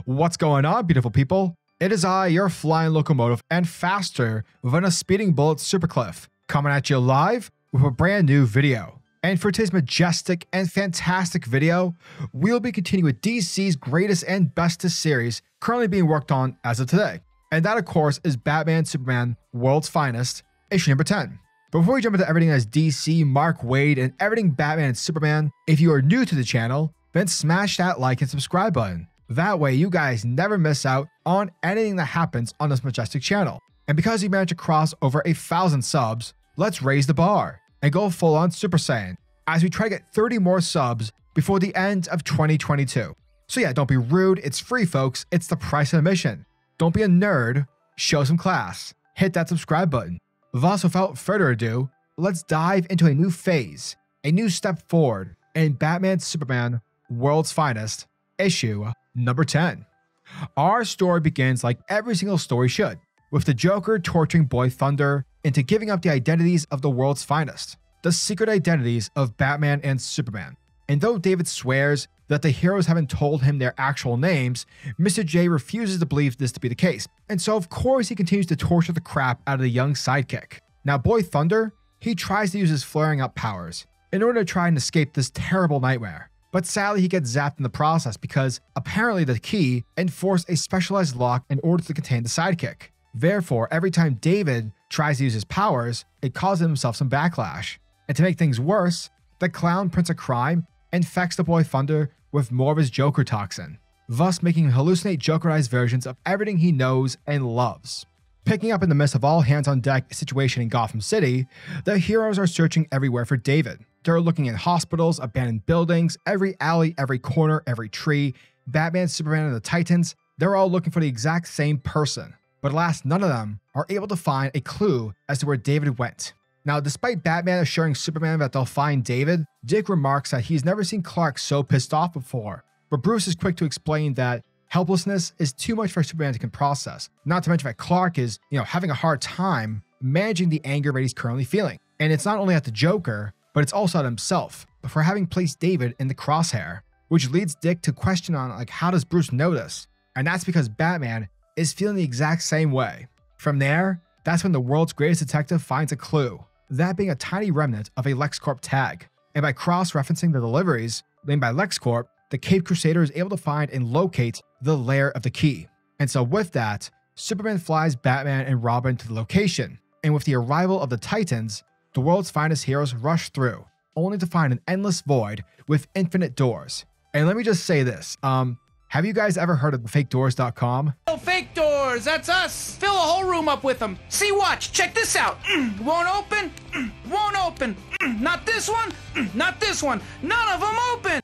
What's going on, beautiful people? It is I, your flying locomotive and faster than a speeding bullet SuperCliff, coming at you live with a brand new video. And for today's majestic and fantastic video, we'll be continuing with DC's greatest and bestest series currently being worked on as of today. And that, of course, is Batman Superman World's Finest, issue number 10. Before we jump into everything as DC, Mark Waid, and everything Batman and Superman, if you are new to the channel, then smash that like and subscribe button. That way you guys never miss out on anything that happens on this majestic channel. And because we managed to cross over 1,000 subs, let's raise the bar and go full on Super Saiyan as we try to get 30 more subs before the end of 2022. So yeah, don't be rude, it's free folks, it's the price of admission. Don't be a nerd, show some class, hit that subscribe button. Thus, without further ado, let's dive into a new phase, a new step forward in Batman Superman World's Finest, issue number 10. Our story begins like every single story should, with the Joker torturing Boy Thunder into giving up the identities of the world's finest, the secret identities of Batman and Superman. And though David swears that the heroes haven't told him their actual names, Mr. J refuses to believe this to be the case, and so of course he continues to torture the crap out of the young sidekick. Now Boy Thunder, he tries to use his flaring up powers in order to try and escape this terrible nightmare, but sadly he gets zapped in the process because apparently the key enforced a specialized lock in order to contain the sidekick. Therefore, every time David tries to use his powers, it causes himself some backlash. And to make things worse, the clown Prince of Crime infects the Boy Thunder with more of his Joker toxin, thus making him hallucinate Jokerized versions of everything he knows and loves. Picking up in the midst of all hands on deck situation in Gotham City, the heroes are searching everywhere for David. They're looking in hospitals, abandoned buildings, every alley, every corner, every tree. Batman, Superman, and the Titans, they're all looking for the exact same person. But alas, none of them are able to find a clue as to where David went. Now, despite Batman assuring Superman that they'll find David, Dick remarks that he's never seen Clark so pissed off before. But Bruce is quick to explain that helplessness is too much for Superman to process. Not to mention that Clark is, having a hard time managing the anger that he's currently feeling. And it's not only at the Joker, but it's also at himself for having placed David in the crosshair, which leads Dick to question on how does Bruce know this? And that's because Batman is feeling the exact same way. From there, that's when the world's greatest detective finds a clue, that being a tiny remnant of a LexCorp tag. And by cross-referencing the deliveries named by LexCorp, the Caped Crusader is able to find and locate the lair of the key. And so with that, Superman flies Batman and Robin to the location. And with the arrival of the Titans, the world's finest heroes rush through, only to find an endless void with infinite doors. And let me just say this, have you guys ever heard of fakedoors.com? Oh, fake doors, that's us. Fill a whole room up with them. See, watch, check this out. Won't open, won't open. Not this one, not this one. None of them open.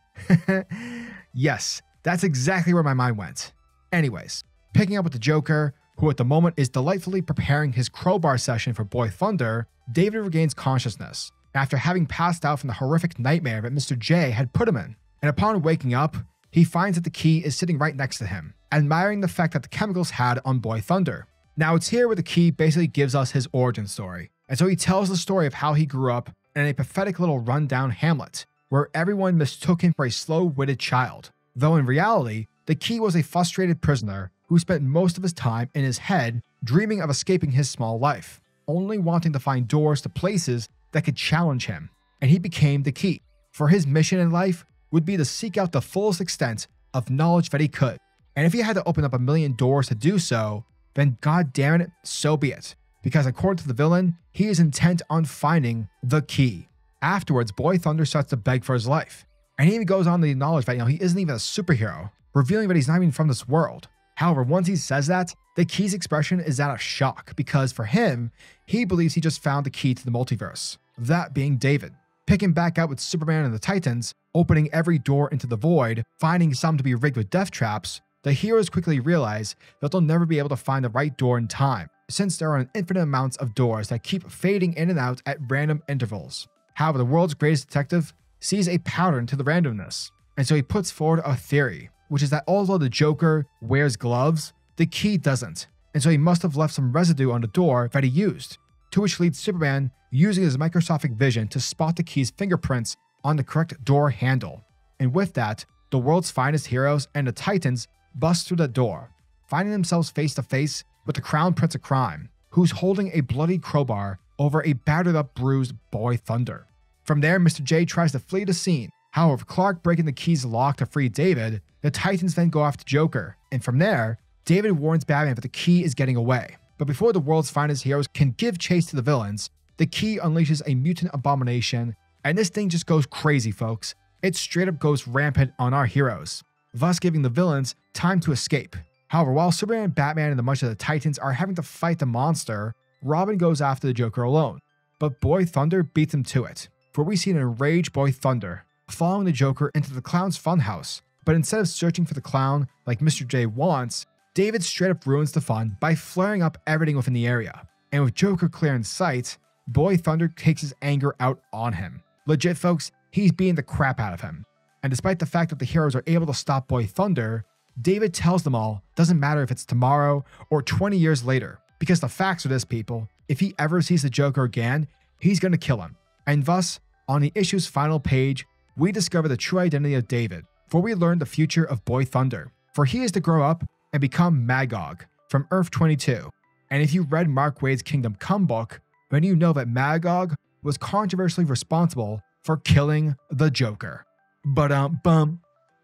Yes, that's exactly where my mind went. Anyways, picking up with the Joker, who at the moment is delightfully preparing his crowbar session for Boy Thunder, David regains consciousness after having passed out from the horrific nightmare that Mr. J had put him in. And upon waking up, he finds that the key is sitting right next to him, admiring the effect that the chemicals had on Boy Thunder. Now it's here where the key basically gives us his origin story. And so he tells the story of how he grew up in a pathetic little rundown hamlet, where everyone mistook him for a slow-witted child. Though in reality, the key was a frustrated prisoner who spent most of his time in his head dreaming of escaping his small life, only wanting to find doors to places that could challenge him. And he became the key. For his mission in life would be to seek out the fullest extent of knowledge that he could. And if he had to open up 1,000,000 doors to do so, then god damn it, so be it. Because according to the villain, he is intent on finding the key. Afterwards, Boy Thunder starts to beg for his life. And he even goes on to acknowledge that he isn't even a superhero, revealing that he's not even from this world. However, once he says that, the key's expression is that of shock, because for him, he believes he just found the key to the multiverse, that being David. Picking back out with Superman and the Titans, opening every door into the void, finding some to be rigged with death traps, the heroes quickly realize that they'll never be able to find the right door in time, since there are an infinite amounts of doors that keep fading in and out at random intervals. However, the world's greatest detective sees a pattern to the randomness, and so he puts forward a theory, which is that although the Joker wears gloves, the key doesn't, and so he must have left some residue on the door that he used, to which leads Superman using his microscopic vision to spot the key's fingerprints on the correct door handle. And with that, the world's finest heroes and the Titans bust through the door, finding themselves face to face with the Crown Prince of Crime, who's holding a bloody crowbar over a battered up, bruised Boy Thunder. From there, Mr. J tries to flee the scene. However, Clark breaking the key's lock to free David, the Titans then go after Joker, and from there, David warns Batman that the key is getting away. But before the world's finest heroes can give chase to the villains, the key unleashes a mutant abomination, and this thing just goes crazy, folks. It straight up goes rampant on our heroes, thus giving the villains time to escape. However, while Superman, Batman, and the bunch of the Titans are having to fight the monster, Robin goes after the Joker alone. But Boy Thunder beats him to it, for we see an enraged Boy Thunder following the Joker into the clown's funhouse. But instead of searching for the clown like Mr. J wants, David straight up ruins the fun by flaring up everything within the area. And with Joker clear in sight, Boy Thunder takes his anger out on him. Legit, folks, he's beating the crap out of him. And despite the fact that the heroes are able to stop Boy Thunder, David tells them all, doesn't matter if it's tomorrow or 20 years later, because the facts are this, people. If he ever sees the Joker again, he's going to kill him. And thus, on the issue's final page, we discover the true identity of David, for we learn the future of Boy Thunder, for he is to grow up and become Magog from Earth 22. And if you read Mark Waid's Kingdom Come book, then you know that Magog was controversially responsible for killing the Joker. Bum.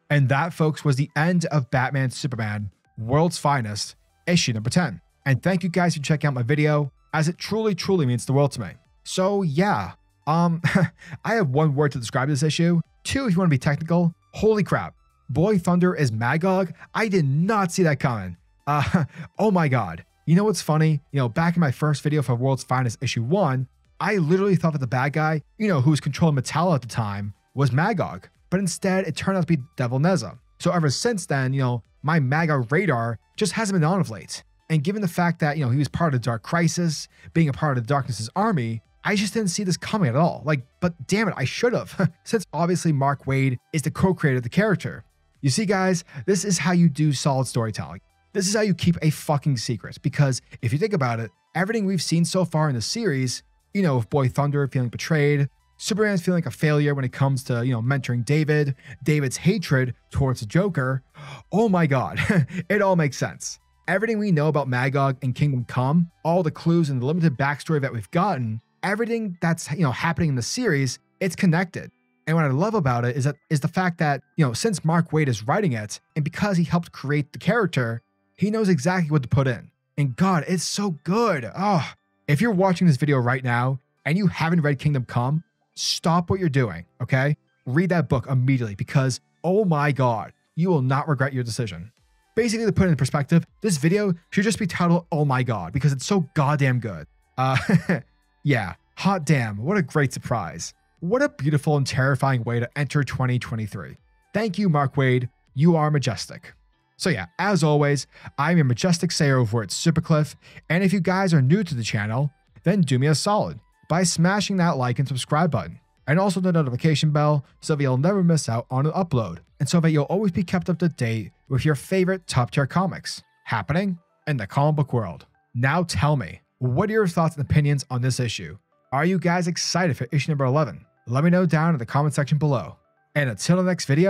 And that, folks, was the end of Batman Superman World's Finest, issue number 10. And thank you guys for checking out my video, as it truly means the world to me. So yeah, I have one word to describe this issue. Two, if you want to be technical. Holy crap. Boy Thunder is Magog? I did not see that coming. Oh my god. You know what's funny? Back in my first video for World's Finest issue 1, I literally thought that the bad guy, who was controlling Metallo at the time, was Magog. But instead, it turned out to be Devil Neza. So ever since then, my Magog radar just hasn't been on of late. And given the fact that, he was part of the Dark Crisis, being a part of the Darkness's army, I just didn't see this coming at all. But damn it, I should have. Since obviously Mark Waid is the co-creator of the character. You see, guys, this is how you do solid storytelling. This is how you keep a fucking secret. Because if you think about it, everything we've seen so far in the series, with Boy Thunder feeling betrayed, Superman's feeling like a failure when it comes to, mentoring David, David's hatred towards the Joker. Oh my god, it all makes sense. Everything we know about Magog and Kingdom Come, all the clues and the limited backstory that we've gotten, everything that's, happening in the series, it's connected. And what I love about it is the fact that, since Mark Waid is writing it, and because he helped create the character, he knows exactly what to put in. And god, it's so good. Oh, if you're watching this video right now and you haven't read Kingdom Come, stop what you're doing, okay? Read that book immediately because, oh my god, you will not regret your decision. Basically, to put it in perspective, this video should just be titled, oh my god, because it's so goddamn good. Yeah, hot damn, what a great surprise. What a beautiful and terrifying way to enter 2023. Thank you, Mark Waid, you are majestic. So yeah, as always, I'm your majestic sayer over at SuperCliff, and if you guys are new to the channel, then do me a solid by smashing that like and subscribe button, and also the notification bell so that you'll never miss out on an upload, and so that you'll always be kept up to date with your favorite top tier comics happening in the comic book world. Now tell me, what are your thoughts and opinions on this issue? Are you guys excited for issue number 11? Let me know down in the comment section below. And until the next video,